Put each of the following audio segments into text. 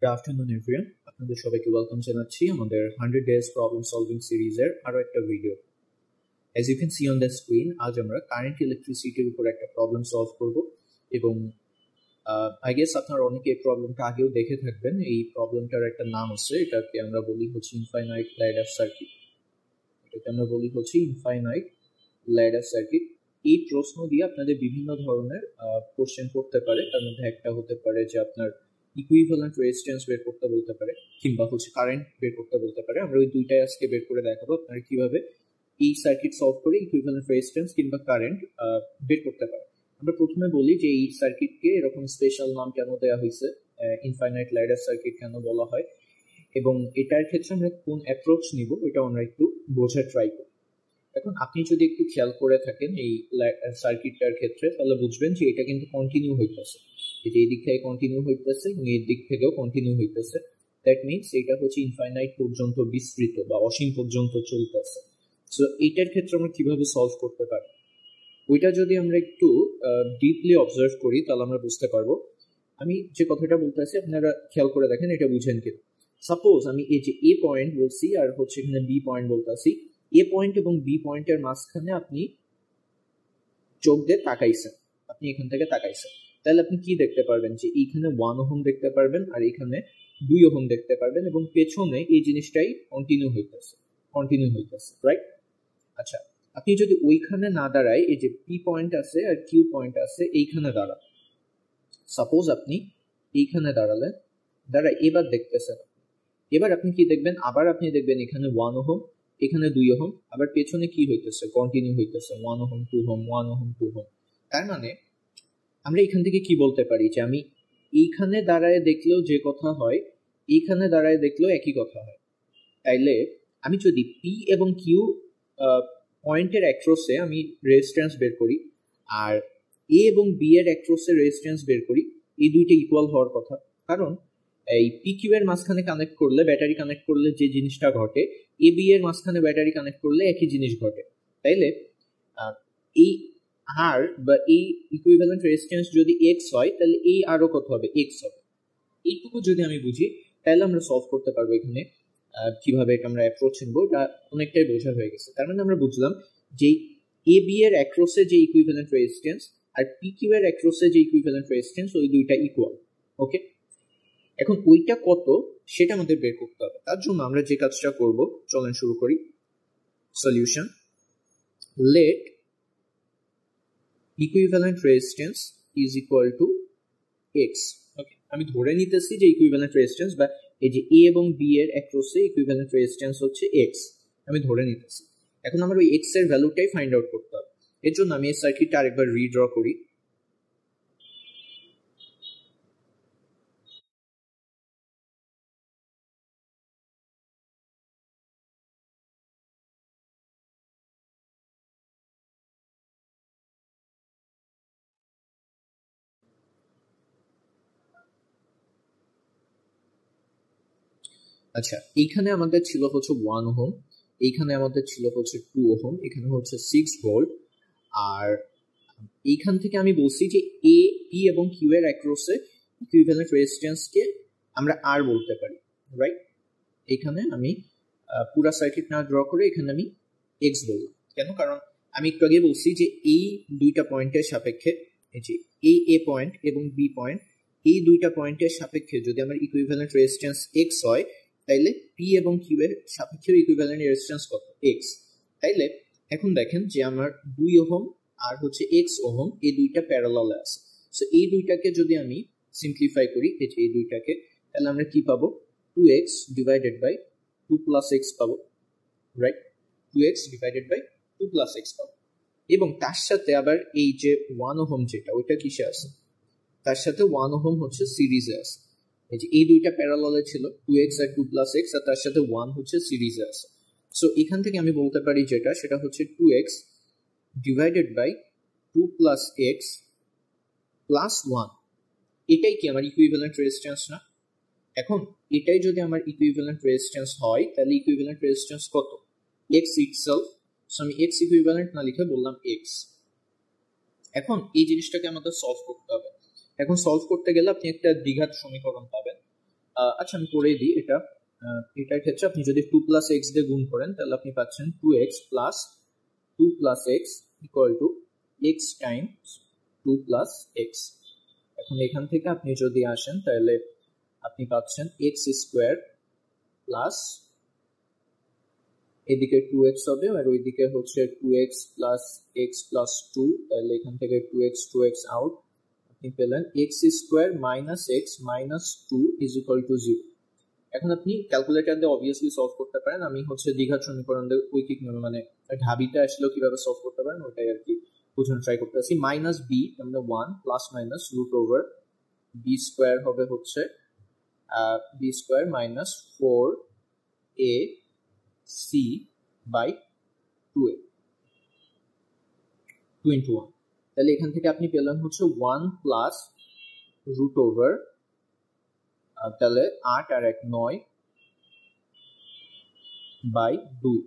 Good afternoon everyone. আপনাদের সবাইকে welcome জানাচ্ছি আমাদের 100 days problem solving সিরিজের আরো একটা video. As you can see on the screen, আজ আমরা কারেন্ট ইলেকট্রিসিটির উপর একটা প্রবলেম সলভ করব এবং I guess আপনারা অনেকে এই প্রবলেমটা আগেও দেখে থাকবেন। এই প্রবলেমটার একটা নাম আছে, এটাকে আমরা বলি হচ্ছে ইনফাইনাইট ল্যাডার সার্কিট। এটাকে আমরা বলি হচ্ছে ইনফাইনাইট ল্যাডার সার্কিট। এই প্রশ্ন দিয়ে আপনাদের বিভিন্ন ধরনের কোশ্চেন করতে পারে। তার মধ্যে একটা হতে পারে যে আপনার ইকুইভ্যালেন্ট রেজিস্ট্যান্স বের করতে বলতে পারে, কিংবা হচ্ছে কারেন্ট বের করতে বলতে পারে। আমরা ওই দুইটাই আজকে বের করে দেখাবো আপনারা কিভাবে এই সার্কিট সলভ করে ইকুইভ্যালেন্ট রেজিস্ট্যান্স কিংবা কারেন্ট বের করতে পারে। আমরা প্রথমে বলি যে এই সার্কিটকে এরকম স্পেশাল নাম কেন দেওয়া হয়েছে, ইনফাইনাইট ল্যাডার সার্কিট কেন বলা হয়, এবং এটার ক্ষেত্রে আমরা কোন অ্যাপ্রোচ নিব এটা আমরা একটু বোঝার ট্রাই করি। এখন আপনি যদি একটু খেয়াল করে থাকেন এই সার্কিটটার ক্ষেত্রে, তাহলে বুঝবেন যে এটা কিন্তু কন্টিনিউ হইতেছে। এটা এই দিক থেকে কন্টিনিউ হইতেছে এবং এই দিক থেকেও কন্টিনিউ হইতেছে। দ্যাট মিনস এটা হচ্ছে ইনফাইনাইট পর্যন্ত বিস্তৃত বা অসীম পর্যন্ত চলতেছে। সো এইটার ক্ষেত্রে আমরা কিভাবে সলভ করতে পারি, ওইটা যদি আমরা একটু ডিপলি অবজার্ভ করি তাহলে আমরা বুঝতে পারবো। আমি যে কথাটা বলতেছি আপনারা খেয়াল করে দেখেন এটা বুঝেন কি। সাপোজ আমি এই যে এ পয়েন্ট বলছি আর হচ্ছে এখানে বি পয়েন্ট বলতেছি। এ পয়েন্ট এবং বি পয়েন্টের মাঝখানে আপনি চোখ দিয়ে তাকাইছেন, আপনি এখান থেকে তাকাইছেন, তাহলে আপনি কি দেখতে পারবেন যে এইখানে 1 ওহম দেখতে পারবেন আর এখানে 2 ওহম দেখতে পারবেন, এবং পেছনে এই জিনিসটাই কন্টিনিউ হইতেছে, রাইট? আচ্ছা, আপনি যদি ওইখানে না দাঁড়ায়, এই যে পি পয়েন্ট আছে আর কিউ পয়েন্ট আছে, এইখানে দাঁড়ান। সাপোজ আপনি এইখানে দাঁড়ায় এবার দেখতেছেন। এবার আপনি কি দেখবেন, আবার আপনি দেখবেন এখানে 1 ওহম, এখানে 2 ওহম, আবার পেছনে কি হইতেছে, কন্টিনিউ হইতেছে 1 ওহম 2 ওহম 1 ওহম 2 ওহম। তার মানে আমরা এখান থেকে কি বলতে পারি যে আমি এইখানে দাঁড়ায় দেখলেও যে কথা হয়, এইখানে দাঁড়ায় দেখলেও একই কথা হয়। তাইলে আমি যদি পি এবং কিউ পয়েন্টের অ্যাক্রসে আমি রেজিস্ট্যান্স বের করি আর এ এবং বি এর অ্যাক্রসে রেজিস্ট্যান্স বের করি, এই দুইটা ইকুয়াল হওয়ার কথা। কারণ এই পি কিউ এর মাঝখানে কানেক্ট করলে, ব্যাটারি কানেক্ট করলে যে জিনিসটা ঘটে, এ বি এর মাঝখানে ব্যাটারি কানেক্ট করলে একই জিনিস ঘটে। তাইলে এই আর বা এই ইকুইভ্যালেন্ট রেজিস্ট্যান্স যদি এক্স হয়, তাহলে এই আরও কত হবে, এক্স হবে। এইটুকু যদি আমি বুঝি তাহলে আমরা সলভ করতে পারবো। এখানে কিভাবে এটা আমরা অ্যাপ্রোচ নিব এটা অনেকটাই বোঝা হয়ে গেছে। তার মানে আমরা বুঝলাম যে এ বি এর অ্যাক্রসে যে ইকুইভ্যালেন্ট রেজিস্ট্যান্স আর পি কিউ এর অ্যাক্রসে যে ইকুইভ্যালেন্ট রেজিস্ট্যান্স, ওই দুইটা ইকুয়াল। ওকে, এখন ওইটা কত সেটা আমাদের বের করতে হবে। তার জন্য আমরা যে কাজটা করব, চলেন শুরু করি। Solution, let equivalent resistance is equal to X. Okay, আমি ধরে নিতেছি যে ইকুইভ্যালেন্ট রেজিস্ট্যান্স বা এই যে এ এবং বি এর অ্যাক্রসে ইকুইভ্যালেন্ট রেজিস্ট্যান্স হচ্ছে এক্স, আমি ধরে নিতেছি। এখন আমার ওই এক্স এর ভ্যালুটাই ফাইন্ড আউট করতে হবে। এর জন্য আমি এই সার্কিটটা আরেকবার রিড্র করি। আচ্ছা, এইখানে আমাদের ছিল হচ্ছে 1 ওহম, এইখানে আমাদের ছিল হচ্ছে 2 ওহম, এখানে হচ্ছে 6 ভোল্ট, আর এইখান থেকে আমি বলছি যে এ পি এবং কিউ এর অ্যাক্রসে ইকুইভ্যালেন্ট রেজিস্ট্যান্সকে আমরা আর বলতে পারি, রাইট? এখানে আমি পুরো সার্কিট না ড্র করে এখানে আমি এক্স বললাম। কেন? কারণ আমি একটু আগে বলছি যে এই দুইটা পয়েন্টের সাপেক্ষে, এই যে এ পয়েন্ট এবং বি পয়েন্ট, এই দুইটা পয়েন্টের সাপেক্ষে যদি আমার ইকুইভ্যালেন্ট রেজিস্ট্যান্স এক্স হয়, তাইলে পি এবং কিউ এর সাপেক্ষে ইকুইভ্যালেন্ট রেজিস্ট্যান্স কত, এক্স। তাইলে এখন দেখেন যে আমার 2 ওহম আর হচ্ছে এক্স ওহম, এই দুইটা প্যারালালে আছে। সো এই দুইটাকে যদি আমি সিম্পলিফাই করি, এই যে এই দুইটাকে, তাহলে আমরা কি পাবো, 2x divided by 2 plus X পাবো, right? 2x divided by 2 plus X পাবো। এবং তার সাথে আবার এই যে 1 ওহম যেটা, ওইটা কিসে আছে, তার সাথে 1 ওহম হচ্ছে সিরিজে আছে। এই যে এই দুইটা প্যারালালে ছিল 2x আর 2 প্লাস এক্স, আর তার সাথে 1 হচ্ছে সিরিজে আছে। সো এখান থেকে আমি বলতে পারি যেটা, সেটা হচ্ছে 2x divided by 2 plus X plus 1। এটাই কি আমার ইকুইভ্যালেন্ট রেজিস্ট্যান্স না? এখন এটাই যদি আমার ইকুইভ্যালেন্ট রেজিস্ট্যান্স হয়, তাহলে ইকুইভ্যালেন্ট রেজিস্ট্যান্স কত, এক্স ইটসেলফ। সো আমি এক্স ইকুইভ্যালেন্ট না লিখে বললাম এক্স। এখন এই জিনিসটাকে আমাদের সলভ করতে হবে। এখন সলভ করতে গেলে আপনি একটা দ্বিঘাত সমীকরণ পাবেন। আচ্ছা আমি করেই দিই এটা। এটার ক্ষেত্রে আপনি যদি 2 প্লাস এক্স দিয়ে গুণ করেন তাহলে আপনি পাচ্ছেন 2x plus 2 plus x equal to x Times 2 plus x. এখন এখান থেকে আপনি যদি আসেন তাহলে আপনি পাচ্ছেন এক্স স্কোয়ার প্লাস এদিকে 2x হবে আর ওইদিকে হচ্ছে 2x প্লাস এক্স প্লাস 2, তাহলে এখান থেকে 2x আউট, আপনি পেলেন x square minus x minus 2 is equal two 0। এখন আপনি ক্যালকুলেটর দিয়ে অবভিয়াসলি সলভ করতে পারেন, আমি হচ্ছে দ্বিঘাত সমীকরণ দিয়ে ঐকিক নিয়মে মানে ঢাবিটা আসলেও কিভাবে সলভ করতে পারেন ওইটাই আর কি বোঝানো ট্রাই করতেছি। মাইনাস বি মানে 1 plus minus root over B square হবে হচ্ছে B square minus 4a c by 2a 2 into 1, তাহলে এখান থেকে আপনি পেলেন হচ্ছে 1 প্লাস রুট ওভার তাহলে 8 আর 1 9 বাই 2,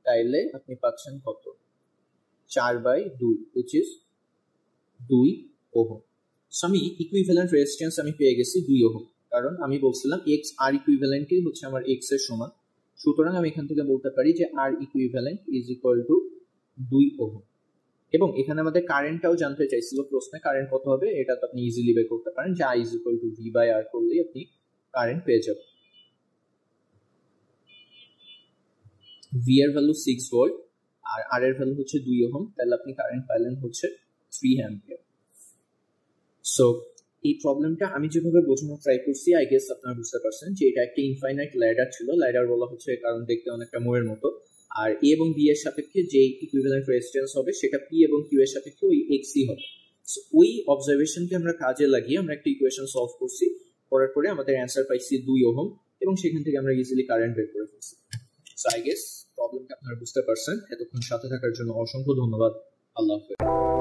তাইলে আপনি পাচ্ছেন কত 4/2 which is 2 ওহম। সো আমি ইকুইভ্যালেন্ট রেজিস্ট্যান্স আমি পেয়ে গেছি 2 ওহম, কারণ আমি বলছিলাম এক্স আর ইকুইভ্যালেন্টই হচ্ছে আমার এক্স এর সমান, সুতরাং আমি এখান থেকে বলতে পারি যে R equivalent is equal to 2 ohm. এবং এখানে আমাদের কারেন্টটাও জানতে চাইছিল প্রশ্নে, কারেন্ট কত হবে এটা তো আপনি ইজিলি বের করতে পারেন যে I is equal to V by R করলেই আপনি কারেন্ট পেয়ে যাবেন। ভি এর ভ্যালু 6 ভোল্ট আর আর এর ভ্যালু হচ্ছে 2 ওহম, তাহলে আপনি কারেন্ট পাইলেন হচ্ছে 3 অ্যাম্পিয়ার। সো এই প্রবলেমটা আমি যেভাবে বোঝানোর ট্রাই করছি আই গেস আপনারা বুঝতে পারছেন যে এটা একটা ইনফাইনাইট ল্যাডার ছিল, ল্যাডার বলা হচ্ছে কারণ দেখতে অনেকটা মোয়ের মতো, আর এ এবং বি এর সাপেক্ষে যে ইকুইভ্যালেন্ট রেজিস্ট্যান্স হবে সেটা পি এবং কিউ এর সাপেক্ষে ওই এক্সই হবে। সো ওই অবজারভেশনকে আমরা কাজে লাগিয়ে আমরা একটা ইকুয়েশন সলভ করছি, করার পরে আমাদের অ্যান্সার পাইছি 2 ওহম এবং সেখান থেকে আমরা ইজিলি কারেন্ট বের করে ফেলছি। সো আই গেস প্রবলেমটা আপনারা বুঝতে পারছেন। এতক্ষণ সাথে থাকার জন্য অসংখ্য ধন্যবাদ। আল্লাহ হাফেজ।